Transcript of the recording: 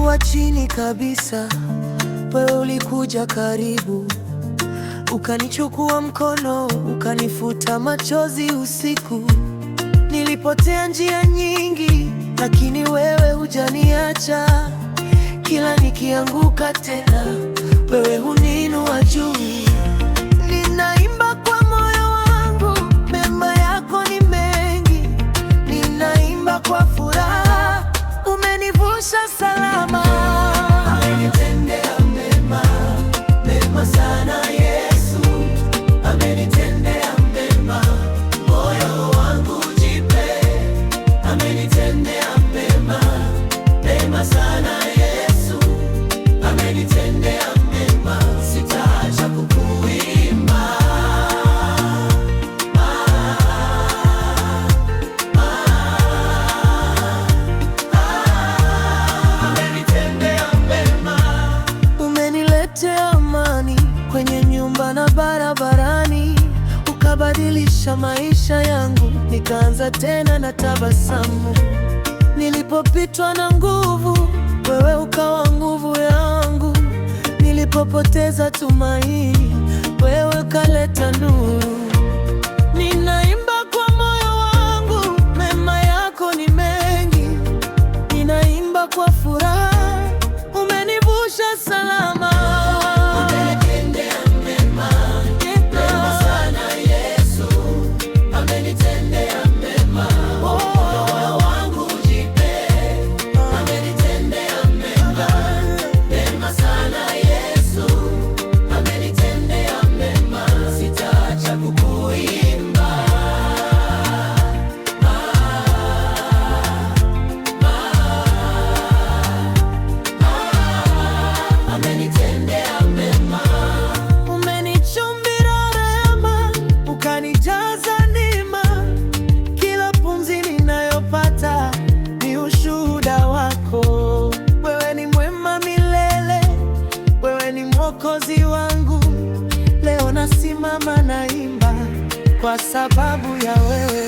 Nilikuwa chini kabisa, wewe ulikuja karibu, ukanichukua mkono, ukanifuta machozi usiku. Nilipotea njia nyingi, lakini wewe hujaniacha. Kila nikianguka tena, wewe huniinua juu. Ninaimba kwa moyo wangu, mema yako ni mengi. Ninaimba kwa furaha, umenivusha salama. Amenitendea mema, mema sana Yesu. Amenitendea mema, moyo wangu jipe. Amenitendea mema, mema sana Yesu. Amenitendea mema, sitaacha kukuimba. Amenitendea mema. Umeniletea amani kwenye nyumba na barabarani, ukabadilisha maisha yangu, nikaanza tena na tabasamu. Nilipopitwa na nguvu, wewe ukawa nguvu yangu. Nilipopoteza tumaini, wewe ukaleta nuru. Ninaimba kwa moyo wangu, mema yako ni mengi. Ninaimba kwa furaha, umenivusha salama. Amenitendea mema, mema sana Yesu. Amenitendea mema, moyo wangu jipe. Amenitendea mema, mema sana Yesu. Amenitendea mema, sitaacha kukuimba. Amenitendea mema. Umenichumbira rehema, ukanijaza neema. Kila pumzi ninayopata ni ushuhuda wako. Wewe ni mwema milele, wewe ni Mwokozi wangu. Leo nasimama naimba kwa sababu ya wewe.